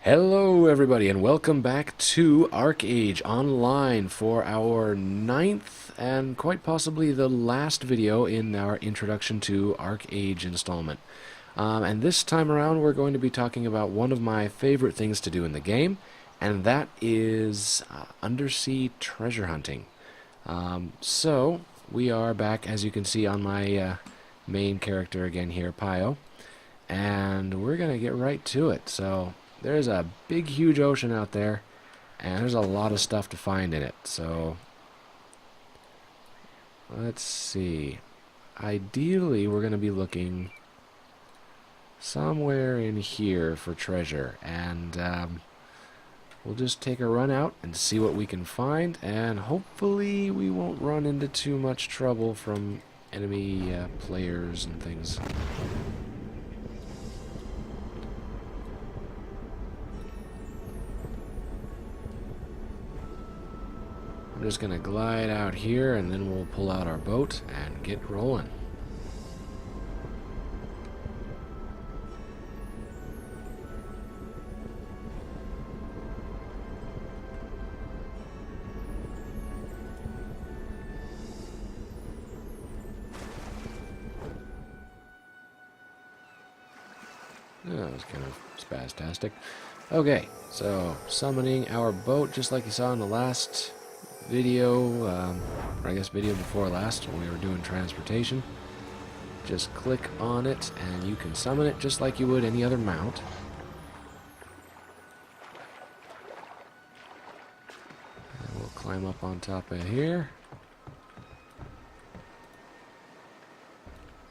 Hello everybody and welcome back to ArcheAge Online for our ninth and quite possibly the last video in our introduction to ArcheAge installment. And this time around we're going to be talking about one of my favorite things to do in the game, and that is undersea treasure hunting. So we are back, as you can see, on my main character again here, Pio, and we're going to get right to it. So there's a big, huge ocean out there, and there's a lot of stuff to find in it. So let's see. Ideally, we're going to be looking somewhere in here for treasure, and we'll just take a run out and see what we can find, and hopefully we won't run into too much trouble from enemy players and things. I'm just going to glide out here, and then we'll pull out our boat and get rolling. Oh, that was kind of spastastic. Okay, so summoning our boat just like you saw in the last video, or I guess video before last when we were doing transportation. Just click on it and you can summon it just like you would any other mount. And we'll climb up on top of here.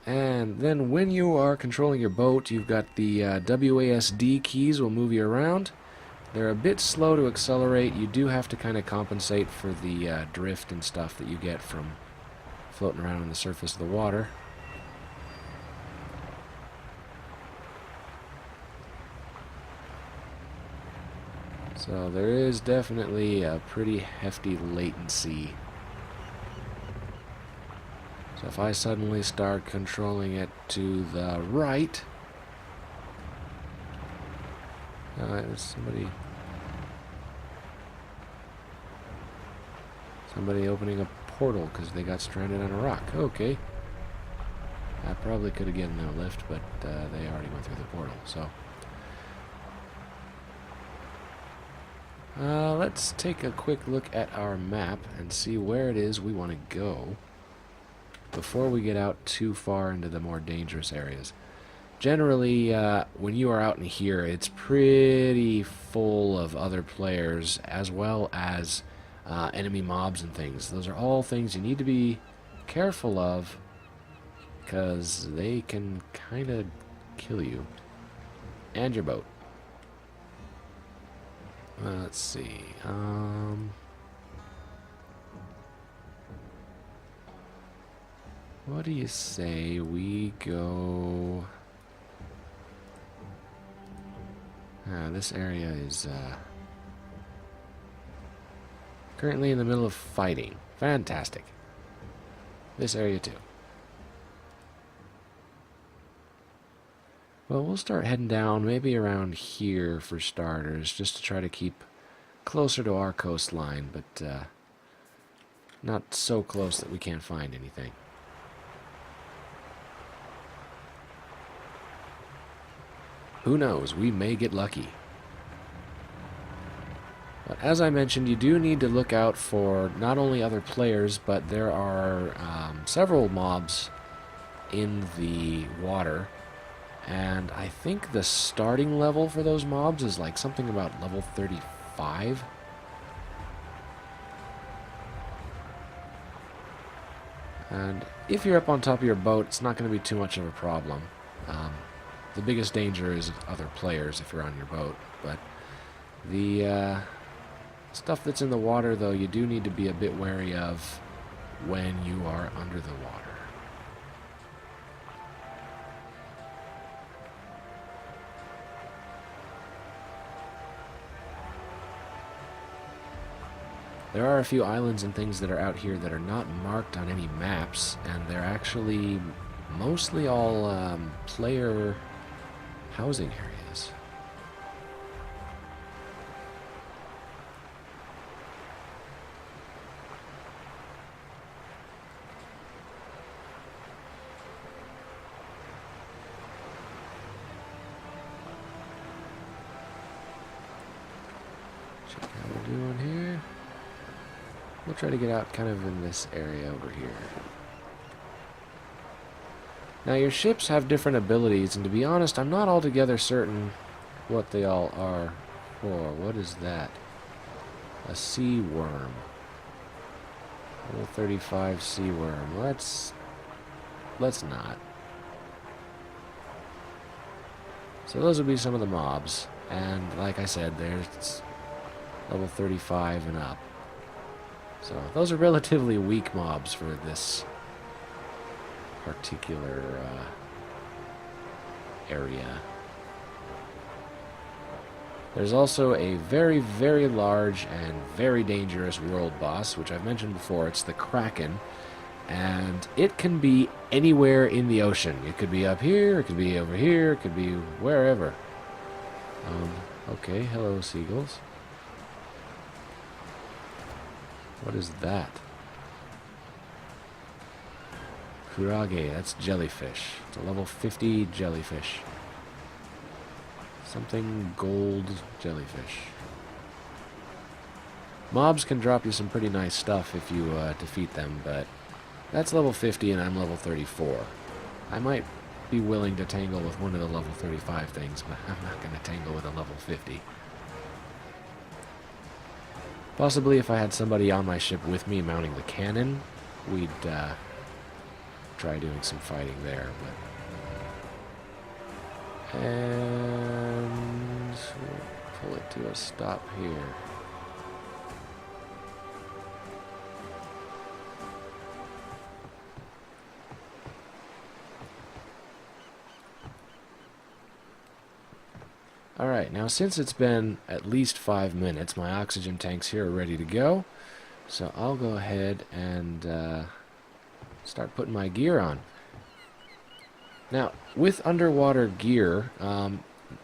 And then when you are controlling your boat, you've got the WASD keys will move you around. They're a bit slow to accelerate. You do have to kind of compensate for the drift and stuff that you get from floating around on the surface of the water. So there is definitely a pretty hefty latency. So if I suddenly start controlling it to the right... there's somebody opening a portal because they got stranded on a rock. Okay. I probably could have given them a lift, but they already went through the portal, so... let's take a quick look at our map and see where it is we want to go before we get out too far into the more dangerous areas. Generally, when you are out in here, it's pretty full of other players as well as enemy mobs and things. Those are all things you need to be careful of because they can kind of kill you and your boat. Let's see. What do you say we go... this area is currently in the middle of fighting. Fantastic. This area too. Well, we'll start heading down, maybe around here for starters, just to try to keep closer to our coastline, but not so close that we can't find anything. Who knows, we may get lucky. But as I mentioned, you do need to look out for not only other players, but there are several mobs in the water. And I think the starting level for those mobs is like something about level 35. And if you're up on top of your boat, it's not going to be too much of a problem. The biggest danger is other players if you're on your boat. But the stuff that's in the water, though, you do need to be a bit wary of when you are under the water. There are a few islands and things that are out here that are not marked on any maps, and they're actually mostly all player housing areas. doing here? We'll try to get out kind of in this area over here. Now your ships have different abilities, and to be honest, I'm not altogether certain what they all are for. What is that? A sea worm. Level 35 sea worm. Let's not. So those would be some of the mobs. And like I said, there's level 35 and up. So those are relatively weak mobs for this particular area. There's also a very, very large and very dangerous world boss, which I've mentioned before. It's the Kraken, and it can be anywhere in the ocean. It could be up here, it could be over here, it could be wherever. Okay, hello seagulls. What is that? Kurage, that's jellyfish. It's a level 50 jellyfish. Something gold jellyfish. Mobs can drop you some pretty nice stuff if you defeat them, but that's level 50 and I'm level 34. I might be willing to tangle with one of the level 35 things, but I'm not going to tangle with a level 50. Possibly if I had somebody on my ship with me mounting the cannon, we'd try doing some fighting there, but... And we'll pull it to a stop here. Alright, now since it's been at least 5 minutes, my oxygen tanks here are ready to go. So I'll go ahead and start putting my gear on. Now, with underwater gear,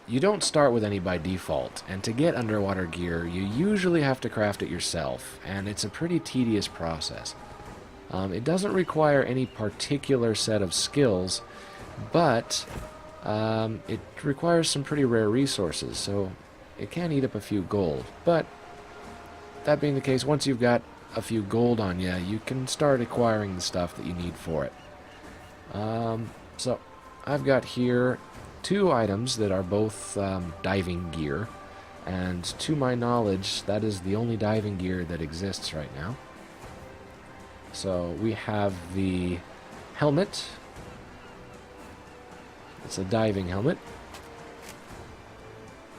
you don't start with any by default, and to get underwater gear, you usually have to craft it yourself, and it's a pretty tedious process. It doesn't require any particular set of skills, but it requires some pretty rare resources, so it can eat up a few gold. But, that being the case, once you've got a few gold on you, you can start acquiring the stuff that you need for it. So, I've got here 2 items that are both diving gear, and to my knowledge, that is the only diving gear that exists right now. So, we have the helmet. It's a diving helmet.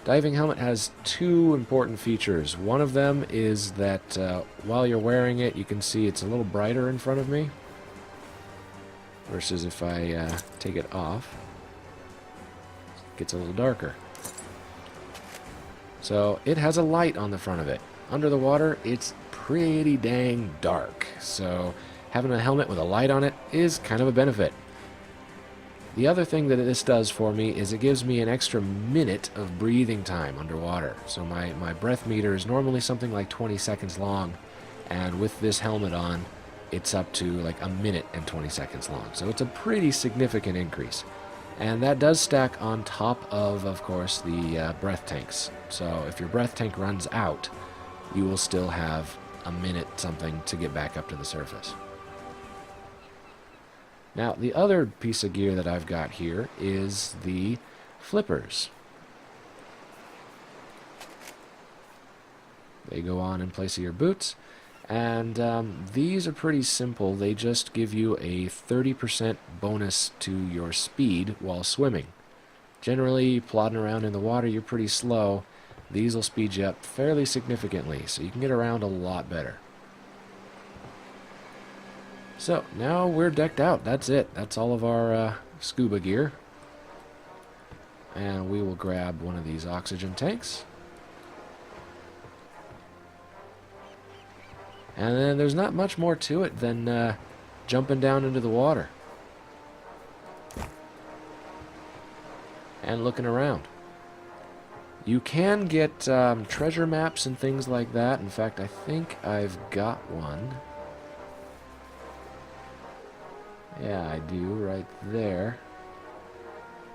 Diving helmet has 2 important features. One of them is that while you're wearing it, you can see it's a little brighter in front of me, versus if I take it off, it gets a little darker. So it has a light on the front of it. Under the water, it's pretty dang dark, so having a helmet with a light on it is kind of a benefit. The other thing that this does for me is it gives me an extra minute of breathing time underwater. So my breath meter is normally something like 20 seconds long, and with this helmet on, it's up to like a minute and 20 seconds long. So it's a pretty significant increase. And that does stack on top of course, the breath tanks. So if your breath tank runs out, you will still have a minute something to get back up to the surface. Now, the other piece of gear that I've got here is the flippers. They go on in place of your boots, and these are pretty simple. They just give you a 30% bonus to your speed while swimming. Generally, plodding around in the water, you're pretty slow. These will speed you up fairly significantly, so you can get around a lot better. So, now we're decked out. That's it. That's all of our scuba gear. And we will grab one of these oxygen tanks. And then there's not much more to it than jumping down into the water. And looking around. You can get treasure maps and things like that. In fact, I think I've got one. Yeah, I do, right there.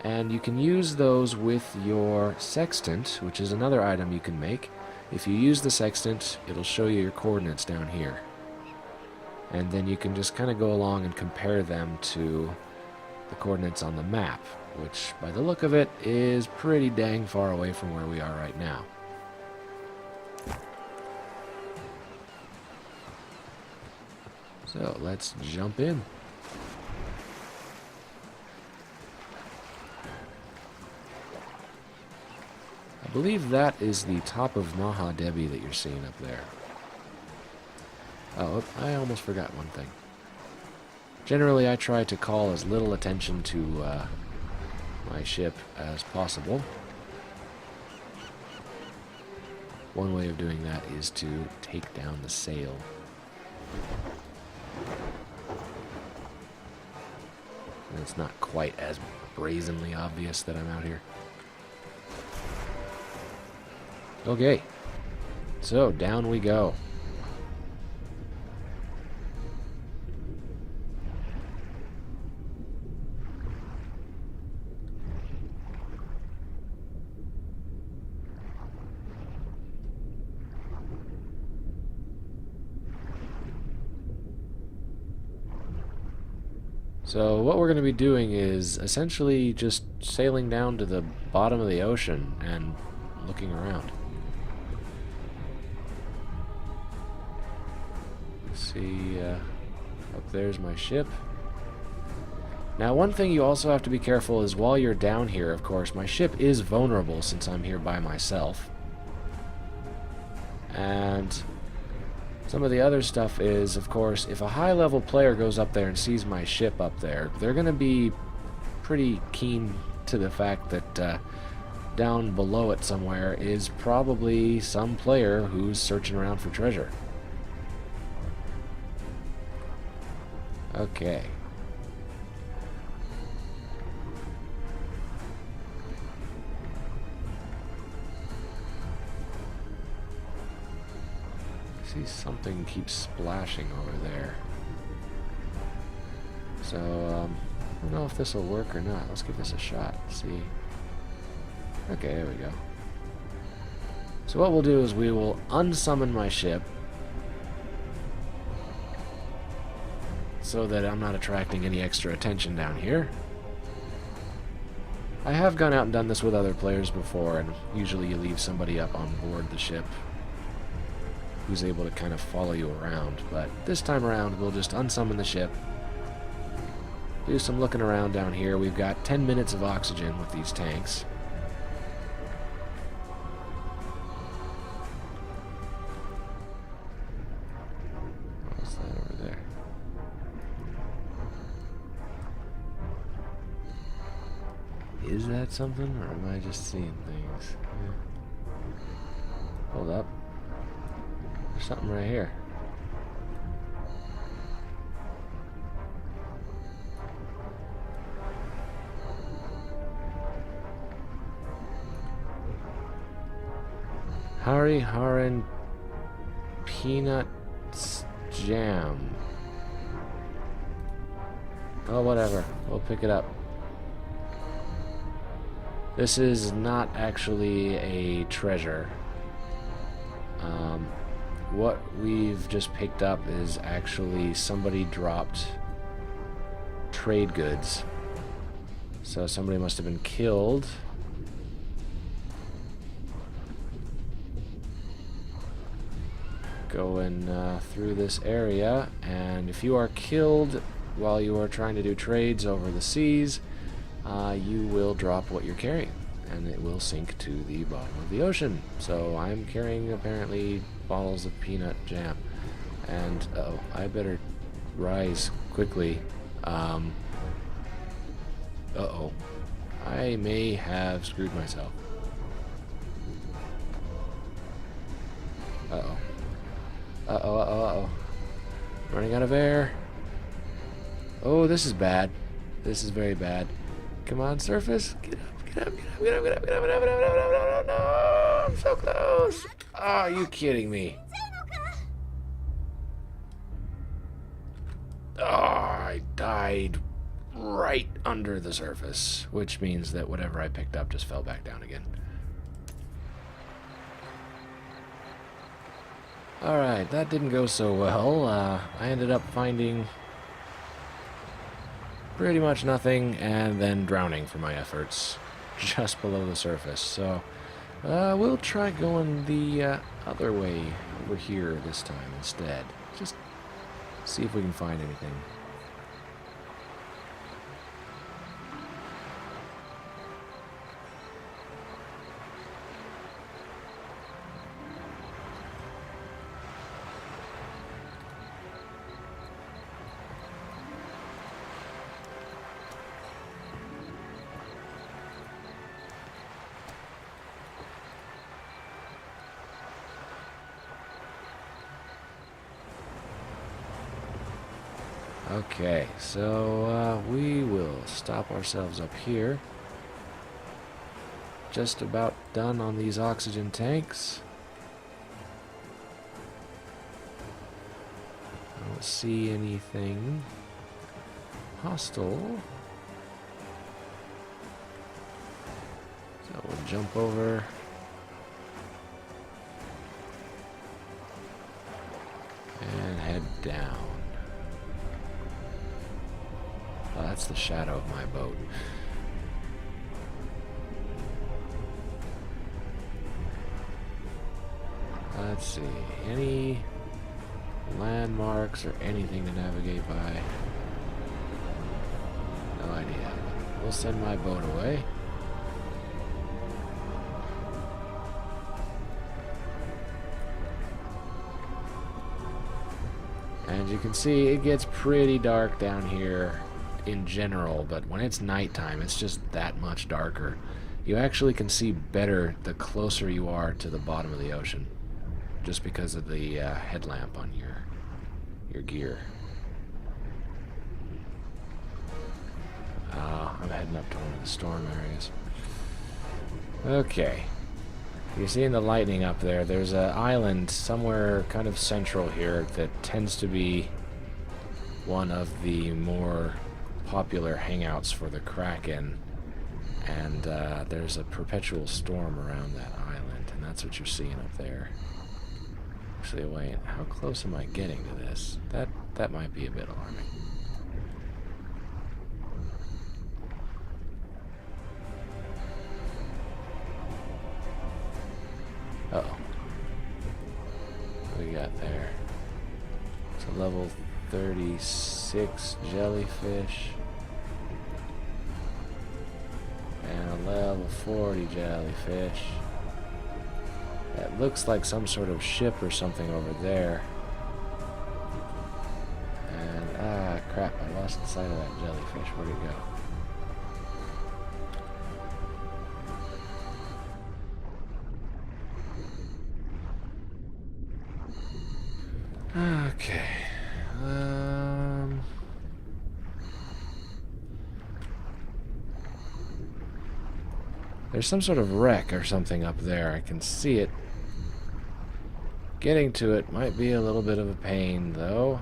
And you can use those with your sextant, which is another item you can make. If you use the sextant, it'll show you your coordinates down here. And then you can just kind of go along and compare them to the coordinates on the map, which, by the look of it, is pretty dang far away from where we are right now. So, let's jump in. I believe that is the top of Maha Debi that you're seeing up there. Oh, I almost forgot one thing. Generally, I try to call as little attention to my ship as possible. One way of doing that is to take down the sail. And it's not quite as brazenly obvious that I'm out here. Okay, so down we go. So what we're going to be doing is essentially just sailing down to the bottom of the ocean and looking around. See, up there's my ship. Now, one thing you also have to be careful is while you're down here, of course, my ship is vulnerable since I'm here by myself. And some of the other stuff is, of course, if a high-level player goes up there and sees my ship up there, they're going to be pretty keen to the fact that down below it somewhere is probably some player who's searching around for treasure. Okay. See, something keeps splashing over there. So, I don't know if this will work or not. Let's give this a shot. See. Okay, there we go. So what we'll do is we will unsummon my ship so that I'm not attracting any extra attention down here. I have gone out and done this with other players before, and usually you leave somebody up on board the ship who's able to kind of follow you around, but this time around we'll just unsummon the ship, do some looking around down here. We've got 10 minutes of oxygen with these tanks. What's that over there? Is that something, or am I just seeing things? Yeah. Hold up. There's something right here. Hari Haran Peanut Jam. Oh, whatever. We'll pick it up. This is not actually a treasure. What we've just picked up is actually somebody dropped trade goods. So somebody must have been killed. Going through this area, and if you are killed while you are trying to do trades over the seas, you will drop what you're carrying, and it will sink to the bottom of the ocean. So I'm carrying apparently bottles of peanut jam, and uh-oh, I better rise quickly. Uh-oh, I may have screwed myself. Uh-oh. Uh-oh, uh-oh, uh-oh. Running out of air. Oh, this is bad. This is very bad. Come on, surface. Get up, get up, get up, get up, get up, get up, get up, get up, get up, get up, get up. No, I'm so close. Oh, are you kidding me? Oh, I died right under the surface, which means that whatever I picked up just fell back down again. Alright, that didn't go so well. I ended up finding pretty much nothing and then drowning for my efforts just below the surface. So we'll try going the other way over here this time instead. Just see if we can find anything. Okay, so we will stop ourselves up here. Just about done on these oxygen tanks. I don't see anything hostile. So we'll jump over. And head down. Oh, that's the shadow of my boat. Let's see. Any landmarks or anything to navigate by? No idea. We'll send my boat away. And you can see it gets pretty dark down here in general, but when it's nighttime, it's just that much darker. You actually can see better the closer you are to the bottom of the ocean, just because of the headlamp on your gear. I'm heading up to one of the storm areas. Okay. You're seeing the lightning up there. There's an island somewhere kind of central here that tends to be one of the more popular hangouts for the Kraken, and there's a perpetual storm around that island, and that's what you're seeing up there. Actually, wait, how close am I getting to this? That might be a bit alarming. Uh-oh. What do we got there? It's a level 36 jellyfish. And a level 40 jellyfish. That looks like some sort of ship or something over there. And, crap, I lost sight of that jellyfish. Where'd it go? Okay. There's some sort of wreck or something up there. I can see it. Getting to it might be a little bit of a pain, though.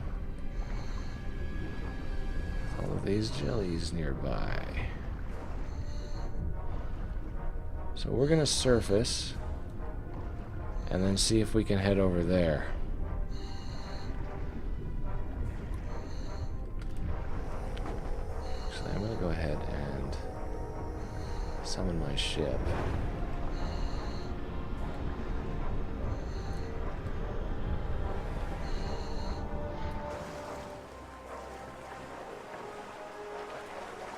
All of these jellies nearby. So we're gonna surface and then see if we can head over there. Actually, I'm gonna go ahead and summon my ship.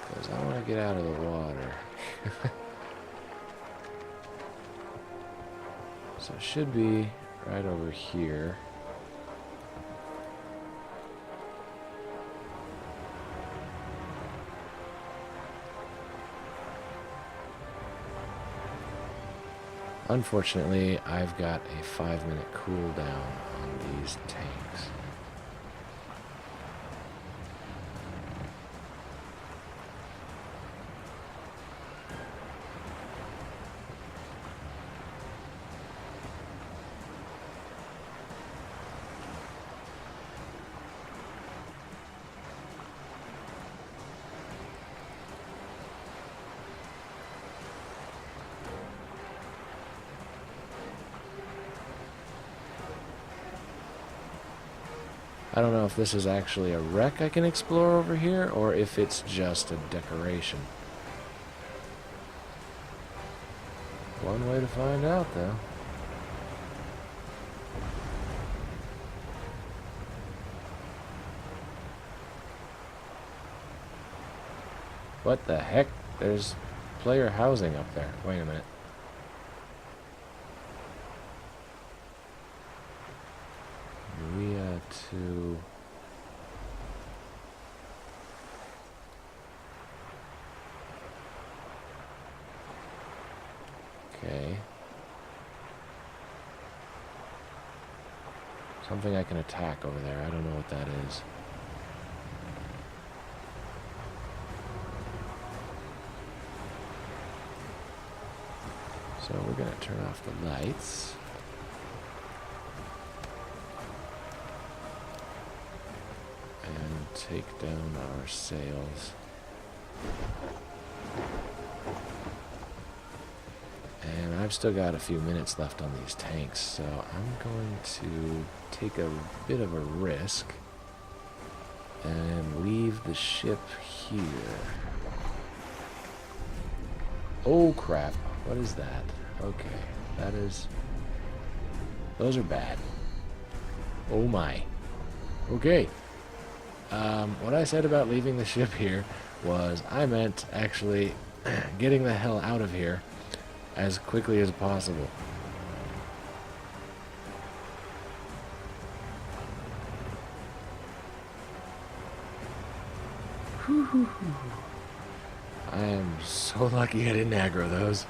Because I want to get out of the water. So it should be right over here. Unfortunately, I've got a 5-minute cooldown on these tanks. I don't know if this is actually a wreck I can explore over here, or if it's just a decoration. One way to find out, though. What the heck? There's player housing up there. Wait a minute. Maria to... Okay. Something I can attack over there. I don't know what that is. So we're going to turn off the lights. And take down our sails. And I've still got a few minutes left on these tanks, so I'm going to take a bit of a risk and leave the ship here. Oh crap, what is that? Okay, that is... those are bad. Oh my. Okay. What I said about leaving the ship here was I meant actually getting the hell out of here as quickly as possible. I am so lucky I didn't aggro those.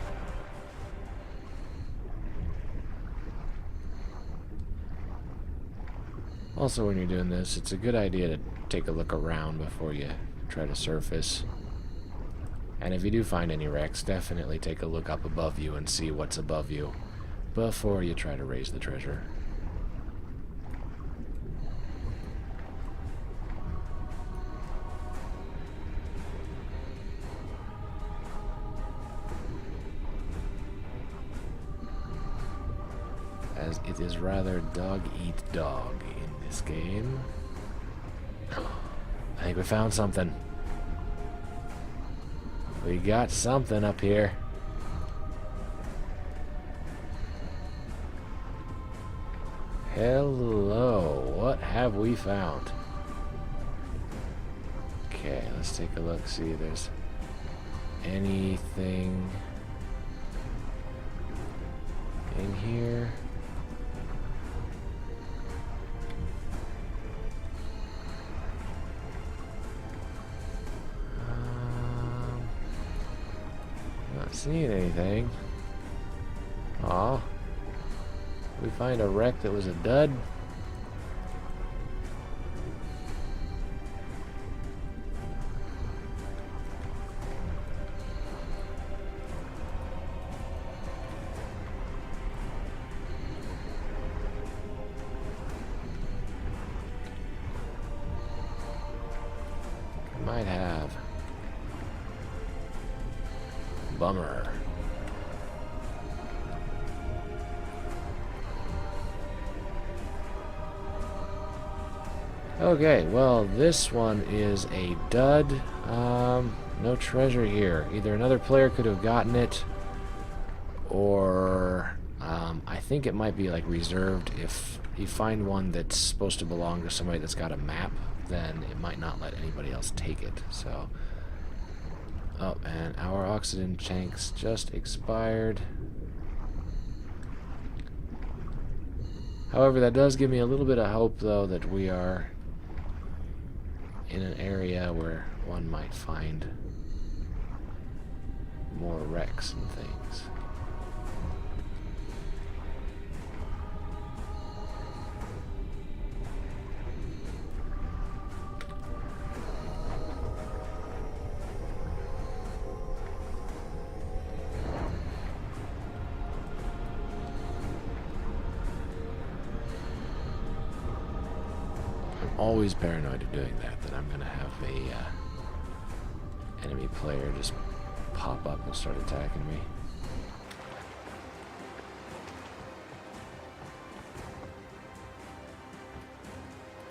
Also, when you're doing this, it's a good idea to take a look around before you try to surface. And if you do find any wrecks, definitely take a look up above you and see what's above you before you try to raise the treasure. As it is rather dog-eat-dog in this game. I think we found something. We got something up here. Hello, what have we found? Okay, let's take a look, see if there's anything in here. Not seeing anything. Aw. We find a wreck that was a dud. Might have. Bummer. Okay, well, this one is a dud. No treasure here. Either another player could have gotten it, or I think it might be like reserved. If you find one that's supposed to belong to somebody that's got a map, then it might not let anybody else take it. So, oh, and our oxygen tanks just expired. However, that does give me a little bit of hope, though, that we are in an area where one might find more wrecks and things. Always paranoid of doing that I'm gonna have a enemy player just pop up and start attacking me.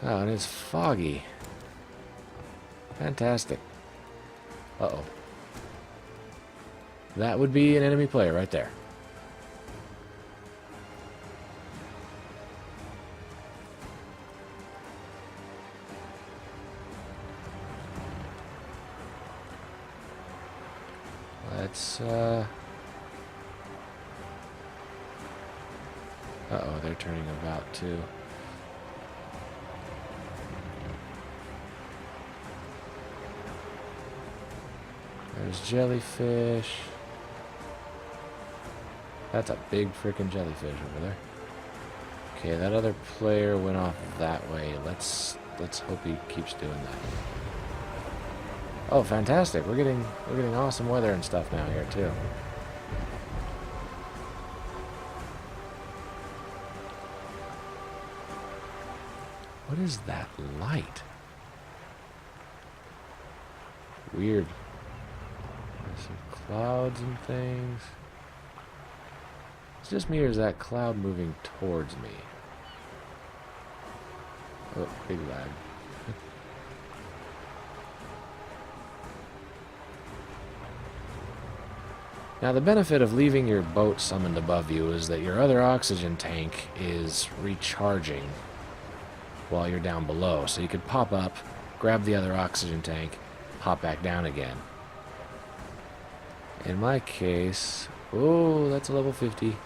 Oh, and it's foggy. Fantastic. Uh-oh. That would be an enemy player right there. Let's, uh-oh, they're turning about too. There's jellyfish. That's a big freaking jellyfish over there. Okay, that other player went off that way. Let's hope he keeps doing that. Oh, fantastic! We're getting awesome weather and stuff now here too. What is that light? Weird. There's some clouds and things. It's just me, or is that cloud moving towards me? Oh, big lag. Now, the benefit of leaving your boat summoned above you is that your other oxygen tank is recharging while you're down below. So you could pop up, grab the other oxygen tank, hop back down again. In my case... Oh, that's a level 50.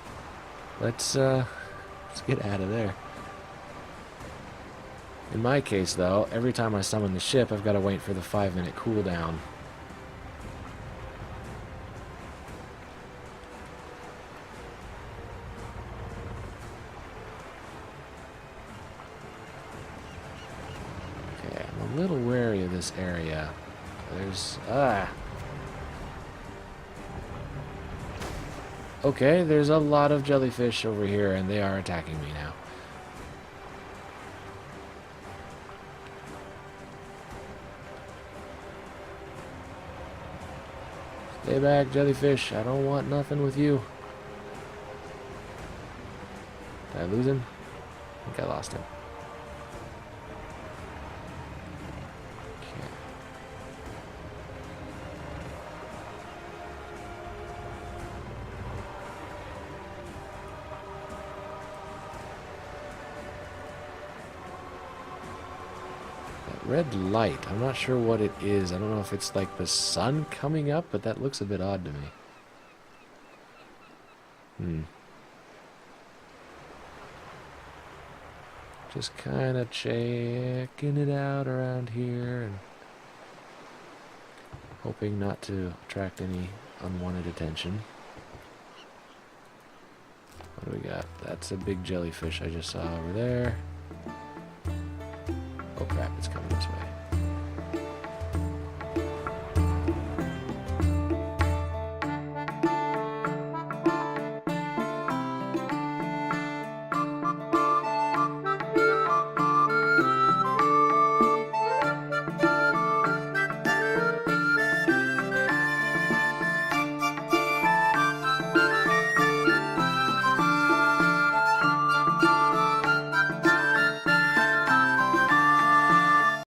Let's get out of there. In my case, though, every time I summon the ship, I've got to wait for the 5-minute cooldown. Okay, I'm a little wary of this area. There's... Okay, there's a lot of jellyfish over here, and they are attacking me now. Stay back, jellyfish. I don't want nothing with you. Did I lose him? I think I lost him. Red light. I'm not sure what it is. I don't know if it's like the sun coming up, but that looks a bit odd to me. Just kind of checking it out around here and hoping not to attract any unwanted attention. What do we got? That's a big jellyfish I just saw over there. Oh crap, it's coming this way.